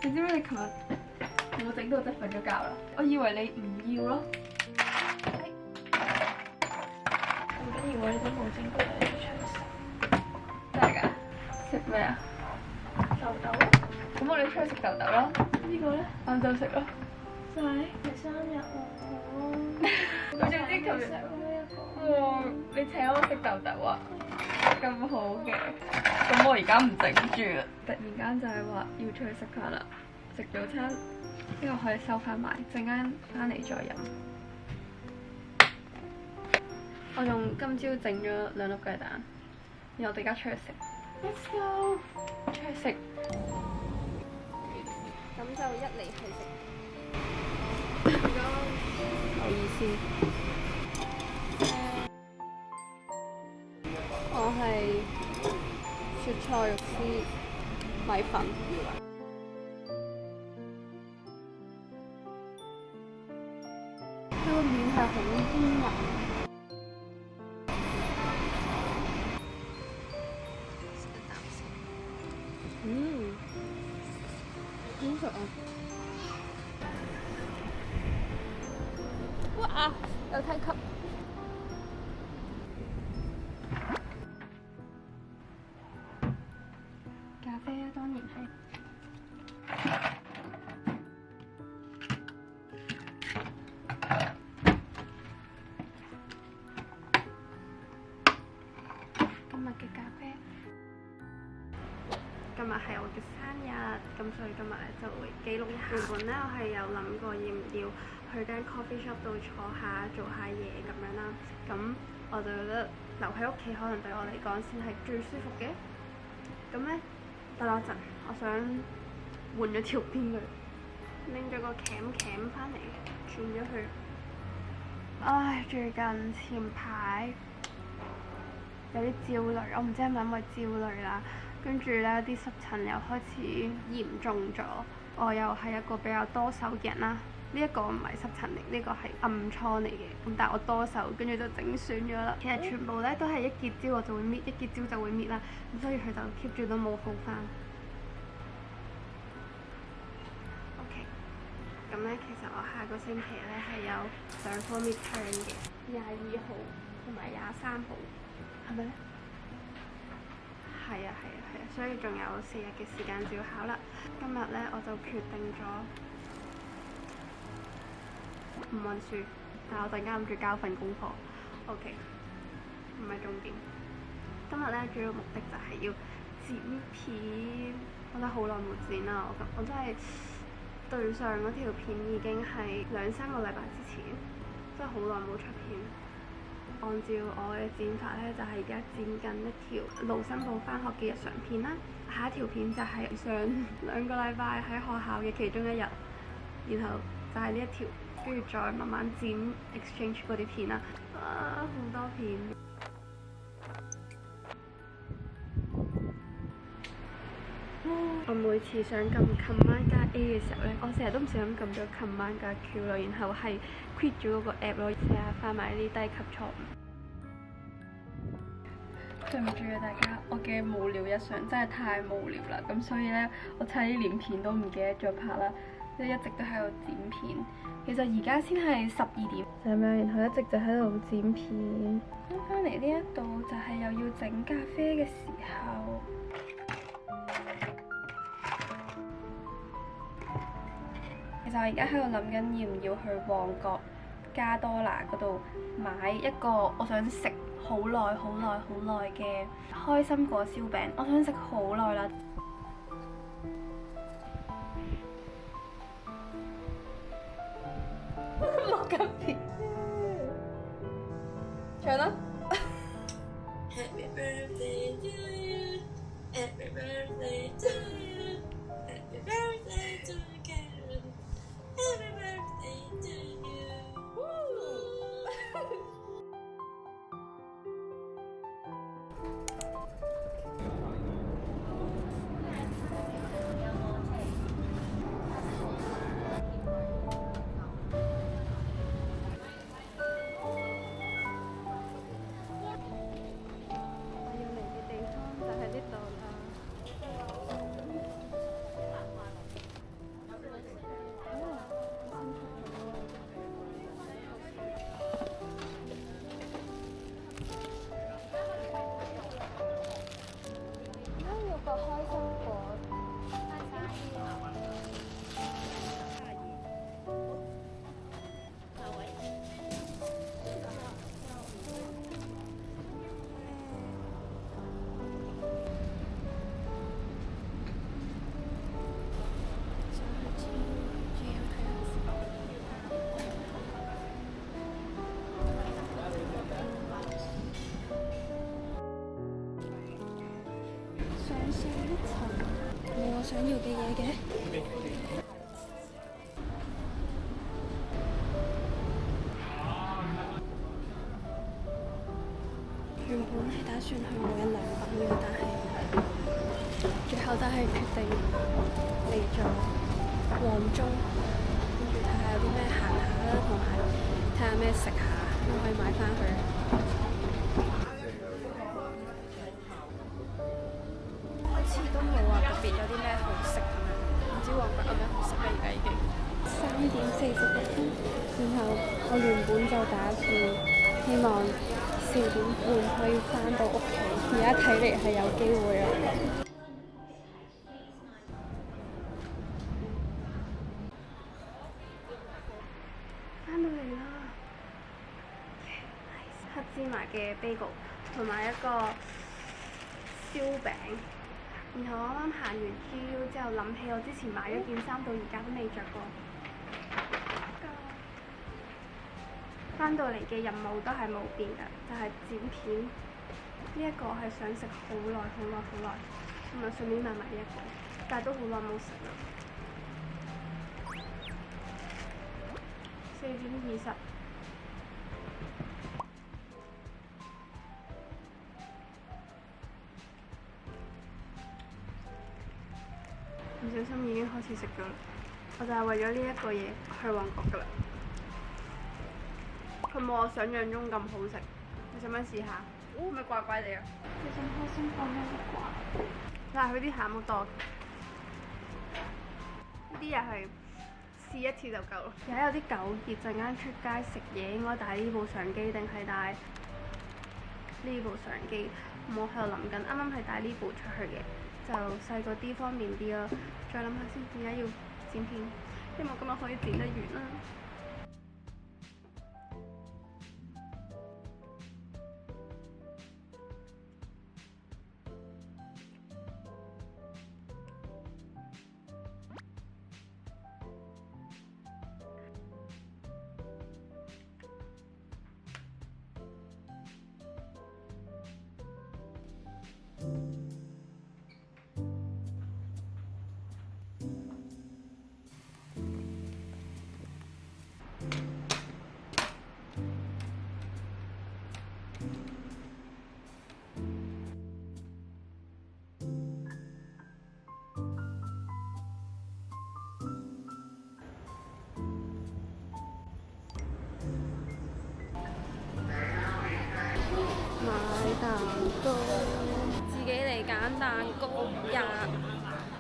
你知唔知你琴日冇整到，真係瞓咗覺啦？我以為你唔要咯。唔緊要，你都冇整到，你出去食。真係㗎？食咩啊？豆豆。咁我哋出去食豆豆咯。呢個咧，晏晝食咯。就係你生日喎。我總知琴日。哇！你請我食豆豆啊？咁好嘅。咁我而家唔整住啦。突然間就係話要出去食飯啦，食早餐。呢個可以收翻埋，陣間翻嚟再飲。我仲今朝整咗2粒雞蛋，然後我哋而家出去食。Let's go！ 出去食。咁就一嚟係食。唔好意思。我係雪菜肉絲米粉。佢個面係好堅韌。好食啊！哇！有梯級。咖啡啊，當然係。今日嘅咖啡。今日係我嘅生日，咁所以今日咧就會記錄一下。原本咧我係有諗過要唔要去間 coffee shop 度坐下做下嘢咁樣啦，咁我就覺得留喺屋企可能對我嚟講先係最舒服嘅。咁咧等我陣，我想換咗條邊佢，拎咗個鉗翻嚟，轉咗去。唉，最近前排有啲焦慮，我唔知係咪因為焦慮啦。跟住咧，啲濕疹又開始嚴重咗。我又係一個比較多手嘅人啦。呢一個唔係濕疹嚟，呢個係暗瘡嚟嘅。咁但係我多手，跟住就整損咗啦。其實全部咧都係一結焦我就會搣，一結焦就會搣啦。咁所以佢就 keep 住都冇好翻。OK。咁咧，其實我下個星期咧係有2科 midterm 嘅，22號同埋23號，係咪咧？係啊，所以仲有4日嘅時間就要考啦。今日咧我就決定咗唔溫書，但係我陣間諗住交份功課。OK， 唔係重點。今日咧主要目的就係要剪片，我真係好耐冇剪啦。我真係對上嗰條片已經係2-3個禮拜之前，真係好耐冇出片。按照我嘅剪法咧，就係而家剪緊一條盧森堡返學嘅日常片啦。下一條片就係上2個禮拜喺學校嘅其中一日，然後就係呢一條，跟住再慢慢剪 exchange 嗰啲片啦。好多片。我每次想撳 Command 加 A 嘅時候咧，我成日都唔小心撳咗 Command 加 Q 咯，然後係 quit 咗嗰個 app 咯，成日犯埋啲低級錯誤。對唔住啊大家，我嘅無聊日常真係太無聊啦，咁所以咧我差啲連片都唔記得咗拍啦，即係一直都喺度剪片。其實而家先係12點，就咁樣，然後一直就喺度剪片。翻嚟呢一度就係又要整咖啡嘅時候。其實我而家喺度諗緊要唔要去旺角加多拿嗰度買一個我想食好耐嘅開心果燒餅，我想食好耐啦。錄緊片，唱啦。Happy birthday to you, Happy birthday to you, Happy birthday to you, Happy birthday to you。個開心果。上上一層冇我想要嘅嘢嘅。原本係打算去無印良品嘅，但係最後都係決定嚟咗黃忠，跟住睇下有啲咩行下啦，同埋睇下咩食下，都可以買翻去。好似都冇話特別有啲咩好食咁樣，唔知旺角有咩好食咧？而家已經3:41，然後我原本就打算希望4點半可以翻到屋企，而家睇嚟係有機會啊！翻到嚟啦，黑芝麻嘅 bagel 同埋一個燒餅。然後我啱啱行完 GU 之後，諗起我之前買咗件衫，到而家都未着過。翻到嚟嘅任務都係冇變㗎，就係剪片。呢一個係想食好耐，同埋順便買埋呢一個，但係都好耐冇食啦。4:20。唔小心已經開始食咗啦，我就係為咗呢一個嘢去旺角㗎啦。佢冇我想象中咁好食，你想唔想試下？係咪怪怪地啊？你想開心果咩怪？但係佢啲餡好多，呢啲又係試一次就夠咯。而家有啲糾結，陣間出街食嘢應該帶呢部相機定係帶呢部相機？我喺度諗緊，啱啱係帶呢部出去嘅。就細個啲方便啲啦，再諗下先，點解要剪片？希望今日可以剪得完啦。蛋糕，自己嚟揀蛋糕呀，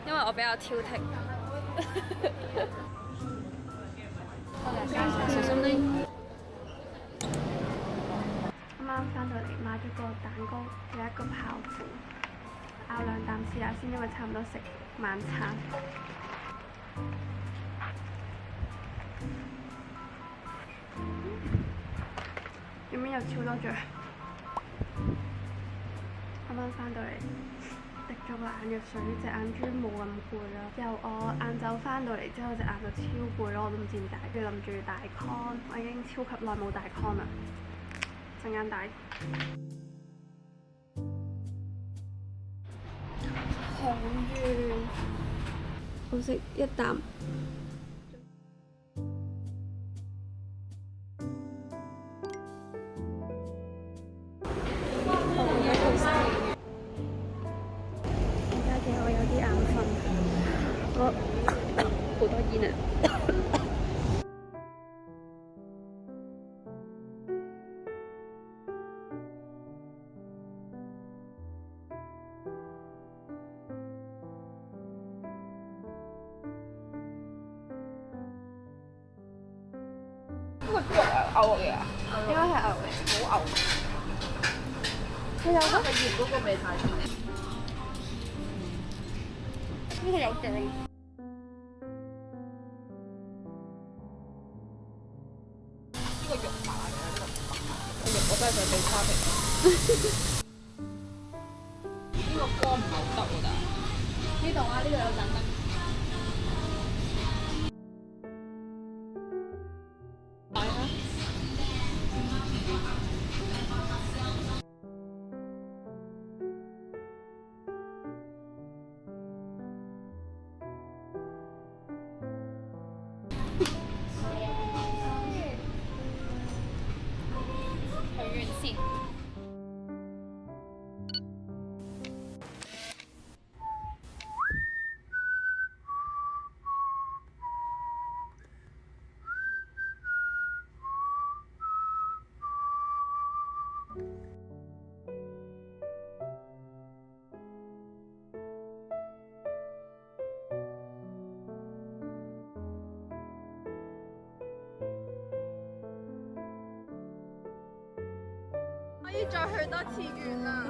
因為我比較挑剔。小心啲。啱啱翻到嚟買咗個蛋糕，有一個泡芙，咬兩啖試下先，因為差唔多食晚餐。入面有超多醬。啱啱翻到嚟，滴咗個眼藥水，隻眼珠冇咁攰啦。由我晏晝翻到嚟之後，隻眼就超攰咯，我都唔知點解。跟住諗住戴 con， 我已經超級耐冇戴 con 啦，陣間戴。好遠，好食一啖。好多煙啊！呢個肉係牛嚟啊？應該係牛嚟，好牛。佢有個葉嗰個味太重。呢個嚟對。呢個肉麻嘅，呢個唔麻嘅。我真係想俾差評。呢個光唔係好得喎，但係呢度啊，呢度有盞燈。係啊。去完先。可以再去多次遠啦。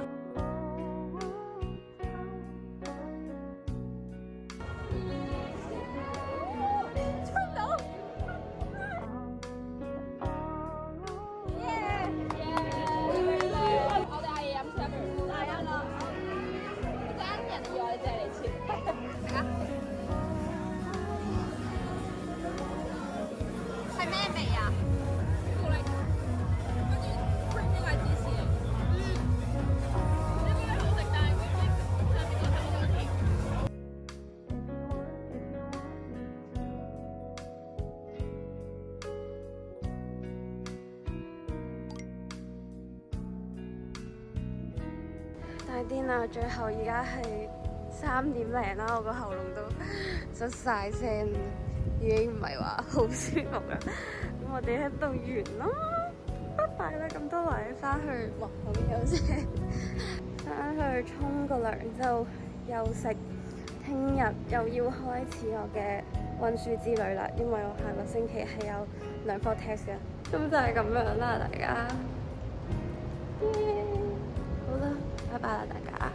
我哋嗌嘢飲先啊，不如。嗌啊啦！陣間人哋要我哋借嚟切。食啊！係咩味啊？朱古力，跟住呢個係芝士嚟。呢個好食，但係佢上面個口感甜。大癲啦！最後而家係3點零啦，我個喉嚨都出晒聲，已經唔係話好舒服啦。咁我哋喺度完啦，拜拜啦！咁多位翻去，哇，後面有車，翻去沖個涼之後休息。聽日又要開始我嘅温書之旅啦，因為我下個星期係有2科 test 嘅。咁就係咁樣啦，大家。好啦，拜拜啦，大家。